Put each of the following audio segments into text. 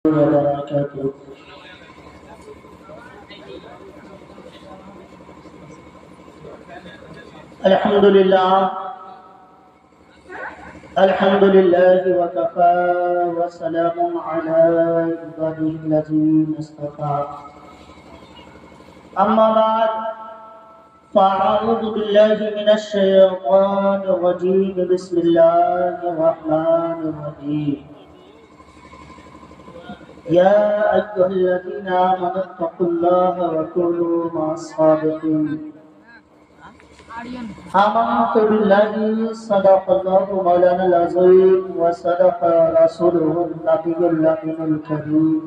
وبركاته. الحمد لله وكفى وسلام على عباده الذين اصطفى. أما بعد فأعوذ بالله من الشيطان الرجيم. بسم الله الرحمن الرحيم. يا أيها الذين آمنوا اتقوا الله وكونوا مع الصادقين. آمنت بالله صدق الله مولانا العظيم وصدق رسوله النبي الأمين الكريم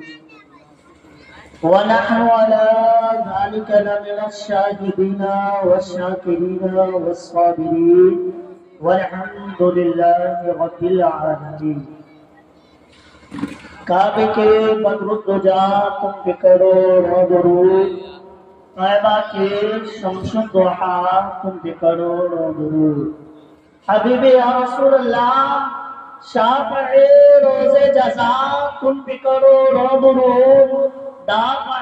ونحن على ذلك لمن الشاهدين والشاكرين والصابرين والحمد لله رب العالمين. کعبے کے بدرالدجا تم پہ کروڑوں درود، طیبہ کے شمس الضحا تم پہ کروڑوں درود. حبیب یا رسول اللہ شافع روز جزا تم پہ کروڑوں درود، دافع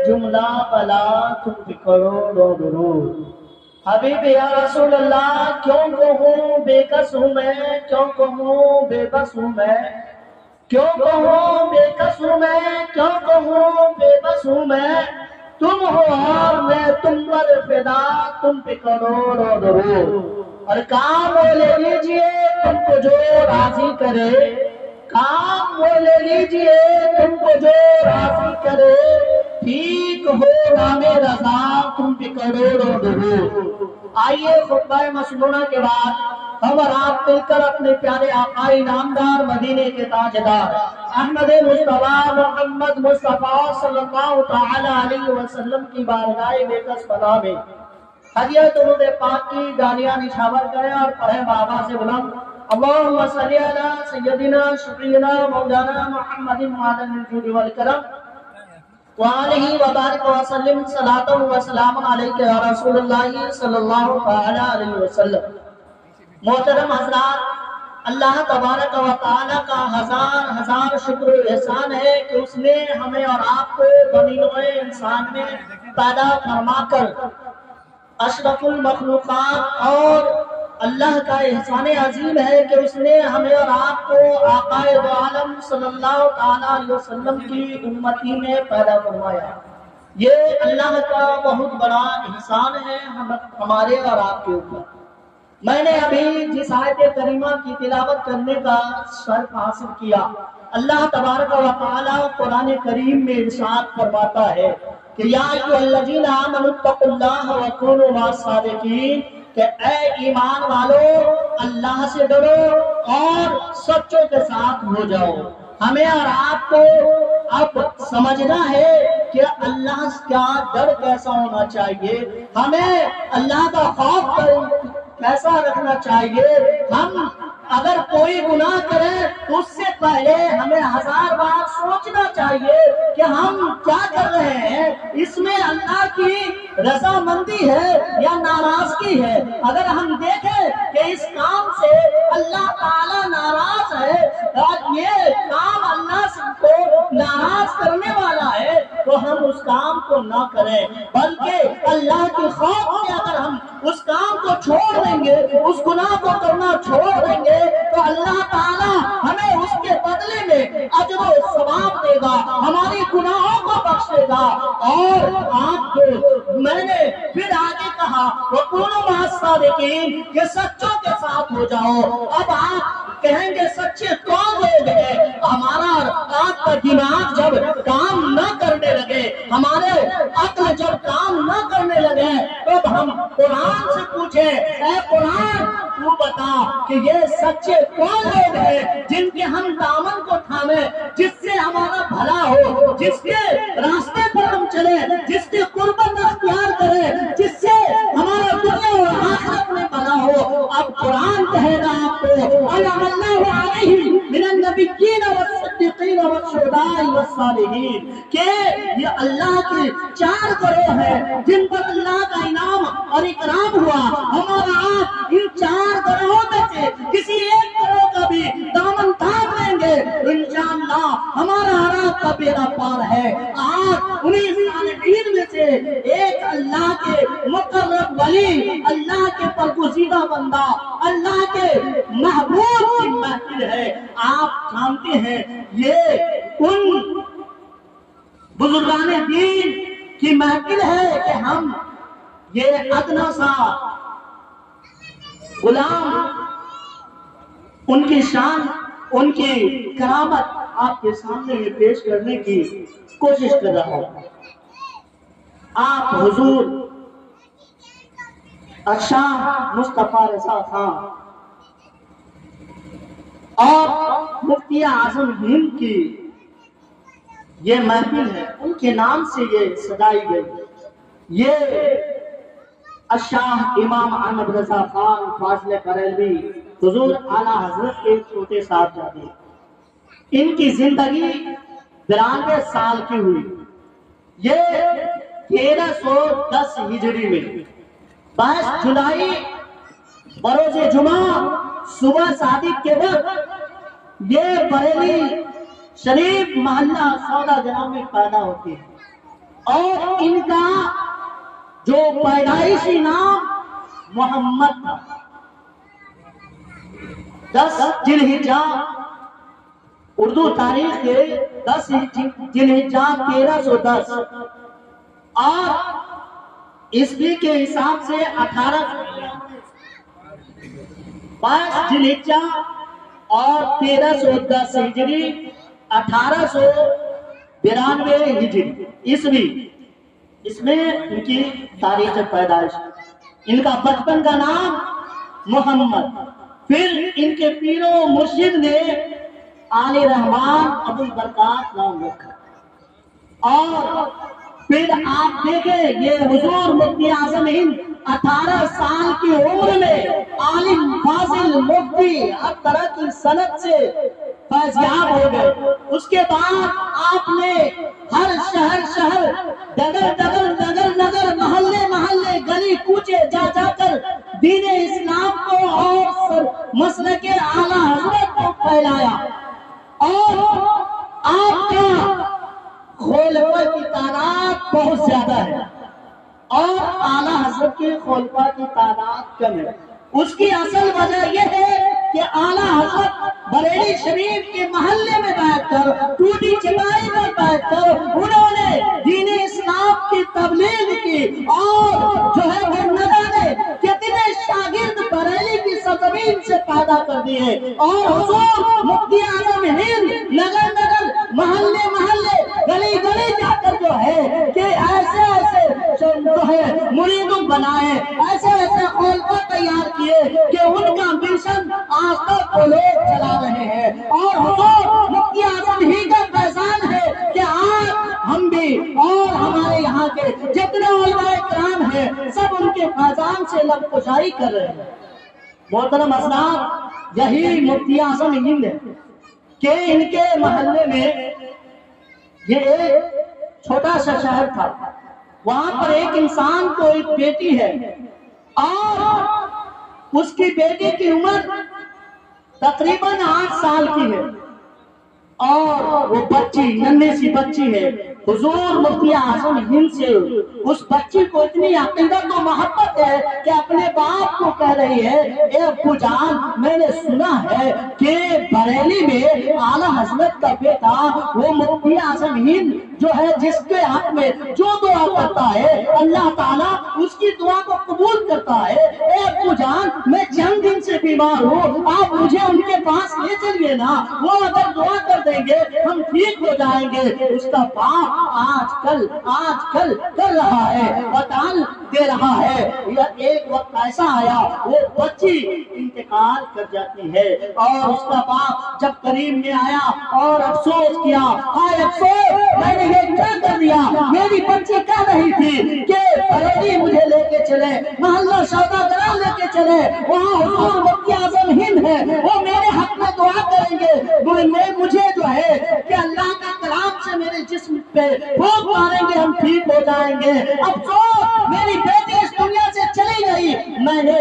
جملہ بلا تم پہ کروڑوں درود. حبیب یا رسول اللہ کیوں کہوں بے کس ہوں میں، کیوں کہوں بے بس ہوں میں، کیوں کہوں بے کس ہوں میں، کیوں کہوں بے بس ہوں میں، تم ہو اور میں تم پر فدا تم پہ کروڑوں درود. اور کام وہ لے لیجئے تم کو جو راضی کرے، کام وہ لے لیجئے تم کو جو راضی کرے، ٹھیک ہو نام رضا تم پہ کروڑوں درود. آئیے خطبہ مسنونہ کے بعد ہم اور آپ مل کر اپنے پیارے آقا نامدار مدینے کے تاجدار احمد مصطفیٰ محمد مصطفیٰ صلی اللہ تعالی علیہ وسلم کی بارگاہ بے کس پناہ میں ہدیہ درود پاک کی گالیاں نشاور کریں اور پڑھیں بابا سے بلند اللہم صلی علی سیدنا شفیعنا مولانا محمد وعلی الجود والکرم وآلہ وبارک وسلم صلاۃ و سلام علیک یا رسول اللہ صلی اللہ تعالی علیہ وسلم. محترم حضرات، اللہ تبارک و تعالی کا ہزار ہزار شکر و احسان ہے کہ اس نے ہمیں اور آپ کو بنی نوع انسان میں پیدا فرما کر اشرف المخلوقات، اور اللہ کا احسان عظیم ہے کہ اس نے ہمیں اور آپ کو آقا دو عالم صلی اللہ تعالی علیہ وسلم کی امتی میں پیدا فرمایا. یہ اللہ کا بہت بڑا احسان ہے ہمارے اور آپ کے اوپر. میں نے ابھی جس آیت کریمہ کی تلاوت کرنے کا شرف حاصل کیا، اللہ تبارک و تعالی قرآن کریم میں ارشاد فرماتا ہے کہ یا ایھا الذین آمنوا اتقوا اللہ وکونوا مع الصادقین، کہ اے ایمان والو اللہ سے ڈرو اور سچوں کے ساتھ ہو جاؤ. ہمیں اور آپ کو اب سمجھنا ہے کہ اللہ کا ڈر کیسا ہونا چاہیے، ہمیں اللہ کا خوف کیسا رکھنا چاہیے. ہم اگر کوئی گناہ کریں تو اس سے پہلے ہمیں ہزار بار سوچنا چاہیے کہ ہم کیا کر رہے ہیں، اس میں اللہ کی رضامندی ہے یا ناراضگی ہے. اگر ہم دیکھیں کہ اس کام سے اللہ تعالی ناراض ہے اور یہ کام اللہ کو ناراض کرنے والا ہے تو ہم اس کام کو نہ کریں، بلکہ اللہ کی خوف سے اگر ہم اس کام کو چھوڑ دیں گے، اس گناہ کو کرنا چھوڑ دیں گے تو اللہ تعالیٰ ہمیں اس کے بدلے میں اجر و ثواب دے گا، ہماری گناہوں کو بخشے گا. اور آپ کو میں نے پھر آگے کہا وَكُونُوا مَعَ الصَّادِقِينَ، کہ سچوں کے ساتھ ہو جاؤ. اب آپ کہیں گے سچے کون لوگ ہیں؟ ہمارا آپ کا دماغ جب کام نہ کرنے لگے، ہمارے عقل جب کام نہ کرنے لگے، تب ہم قرآن سے پوچھیں اے قرآن تو بتا کہ یہ سچے کون لوگ ہیں جن کے ہم دامن کو تھامیں، جس سے ہمارا بھلا ہو، جس کے راستے پر ہم چلیں، جس کی قربت اختیار کریں، جس سے ہمارا دنیا اور آخرت میں بھلا ہو. اب قرآن کہے گا آپ کو وَلَعَلَّهُ عَلَيْهِمْ مِنَ النَّبِيِّينَ وَالصِّدِّقِينَ وَالشُّهَدَاءِ وَالصَّالِحِينَ، کہ یہ اللہ کی چار گروہ ہیں جن پر اللہ کا انعام اور اکرام ہوا. ہمارا آپ ان چار گروہوں میں سے کسی ایک گروہ کا بھی دامن تھام لیں گے ہے انشاءاللہ ہمارا رات کا بیڑا پار ہے۔ آج انہیں صالحین میں سے ایک اللہ کے مقرب ولی، اللہ کے برگزیدہ بندہ، اللہ کے محبوب کی محفل ہے۔ آپ جانتے ہیں یہ ان بزرگان دین کی محفل ہے کہ ہم یہ ادنا سا غلام ان کی شان، ان کی کرامت آپ کے سامنے یہ پیش کرنے کی کوشش کر رہا ہوں۔ آپ حضور شاہ مصطفیٰ رضا خان اور مفتی اعظم ہند کی یہ محفل ہے، ان کے نام سے یہ سجائی گئی۔ یہ شاہ امام احمد رضا خان فاضل بریلوی حضور اعلیٰ حضرت کے چھوٹے صاحبزادے، ان کی زندگی 92 سال کی ہوئی۔ یہ 1310 ہجری میں 22 جولائی بروز جمعہ صبح صادق کے وقت یہ بریلی شریف محلہ سودا جناب میں پیدا ہوتے ہیں، اور ان کا جو پیدائشی نام محمد تھا۔ 10 ذوالحجہ اردو تاریخ کے 10 ذوالحجہ 1310 اور عیسوی کے حساب سے 22 ذوالحجہ اور 1310 ہجری 1892 ہجری عیسوی، اس میں ان کی تاریخ پیدائش۔ ان کا بچپن کا نام محمد، پھر ان کے پیر و مرشد نے علی رحمان ابو البرکات نام رکھا، اور پھر آپ دیکھیں یہ حضور مفتی اعظم ہند 18 سال کی عمر میں عالم فاضل مفتی ہر طرح کی صنعت سے فیضیاب ہو گئے۔ اس کے بعد آپ نے ہر شہر ڈگر نگر محلے گلی کوچے جا کر دین اسلام کو اور مسلک اعلیٰ حضرت کو پھیلایا، اور آپ کا خلفاء کی تعداد بہت زیادہ ہے اور اعلیٰ حضرت کے خلفاء کی تعداد کم ہے۔ اس کی اصل وجہ یہ ہے کہ اعلیٰ حضرت بریلی شریف کے محلے میں بیٹھ کر، ٹوٹی چپائی میں بیٹھ کر انہوں نے دین اسلام کی تبلیغ کی، اور جو ہے وہ نہ جانے کتنے شاگرد بریلی کی سرزمین سے پیدا کر دیے، اور حضور مفتی اعظم ہند نگر محلے گلی جا کر جو ہے کہ ایسے جو ہے مریدوں بنائے، ایسے خلفاء تیار کیے کہ ان کا مشن آج تک وہ لوگ چلا رہے ہیں۔ اور حضور مفتی اعظم ہند کا فیضان ہے کہ آج ہم بھی اور ہمارے یہاں کے جتنے علماء کرام ہیں سب ان کے فیضان سے لب کشائی کر رہے ہیں۔ محترم حضرات، یہی مفتی اعظم ہند ہے کہ ان کے محلے میں یہ ایک چھوٹا سا شہر تھا، وہاں پر ایک انسان کو ایک بیٹی ہے، اور اس کی بیٹی کی عمر تقریباً 8 سال کی ہے، اور وہ بچی ننھی سی بچی ہے۔ حضور مفتی اعظم ہند سے اس بچی کو اتنی عقیدت و محبت ہے کہ اپنے باپ کو کہہ رہی ہے، اے ابو جان، میں نے سنا ہے کہ بریلی میں اعلیٰ حضرت کا بیٹا وہ مفتی اعظم ہند جو ہے جس کے حق میں جو دعا کرتا ہے اللہ تعالیٰ اس کی دعا کو قبول کرتا ہے۔ اے ابو جان، میں چند دن سے بیمار ہوں، آپ مجھے ان کے پاس لے چلیے نا، وہ اگر دعا کر دیں گے ہم ٹھیک ہو جائیں گے۔ اس کا باپ آج کل کر رہا ہے، بتال دے رہا ہے۔ ایک وقت ایسا آیا وہ بچی انتقال کر جاتی ہے، اور اس کا باپ جب قریب میں آیا اور افسوس کیا، ہائے افسوس، میں نے یہ کیا کر دیا، میری بچی کہہ رہی تھی کہ بریلی مجھے لے کے چلے، محلہ سودا گرام لے کے چلے، وہاں حضور مفتی اعظم ہند ہے، وہ میرے حق میں دعا کریں گے، مجھے جو ہے کہ اللہ کا کلام سے میرے جسم پہ پھونک ماریں گے، ہم ٹھیک ہو جائیں گے۔ افسوس، میری بیٹی اس دنیا سے چلی گئی۔ میں نے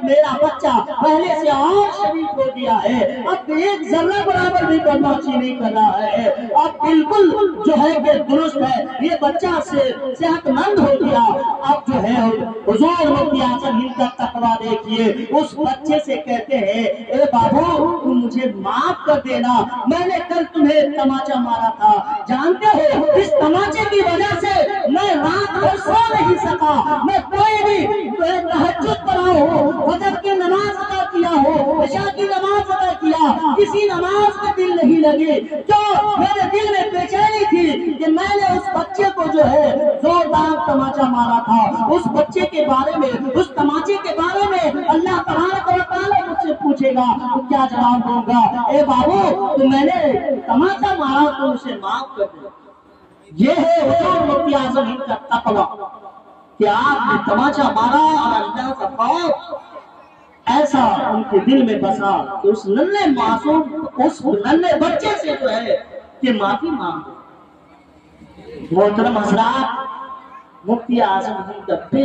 کہ میرا بچہ پہلے سے اور شریف ہو گیا ہے، اب ایک ذرہ برابر بھی بدمعاشی نہیں کر رہا ہے، اب بالکل جو ہے کہ درست ہے، یہ بچہ سے صحت مند ہو گیا۔ اب جو ہے حضور مفتی اعظم ہند کا تقویٰ دیکھیے، اس بچے سے کہتے ہیں اے بابو تم مجھے معاف کر دینا، میں نے کل تمہیں تماچا مارا تھا، جانتے ہو اس تماچے کی وجہ سے میں رات بھر سو نہیں سکا، میں کوئی بھی تہجد پڑھا ہوں، فجر کی نماز ادا کیا ہو، عشاء کی نماز ادا کیا، کسی نماز میں دل نہیں لگی، تو میرے دل میں بے چینی تھی کہ میں نے اس بچے کو جو ہے زوردار تماچا مارا تھا۔ اس بچے کے بارے میں، اس تماچے کے بارے میں اللہ تبارک و تعالیٰ مجھ سے پوچھے گا تو کیا جواب دوں گا؟ اے بابو تو میں نے تماچا مارا تو اسے معاف کر دے۔ یہ ہے حضور مفتی اعظم ہند کا تقویٰ کہ آپ نے تماچا مارا اور اللہ کا خوف ایسا ان کے دل میں بسا کہ اس ننھے معصوم، اس ننھے بچے سے جو ہے کہ معافی مانگو۔ محترم حضرات، مفتی اعظم ہند کا بے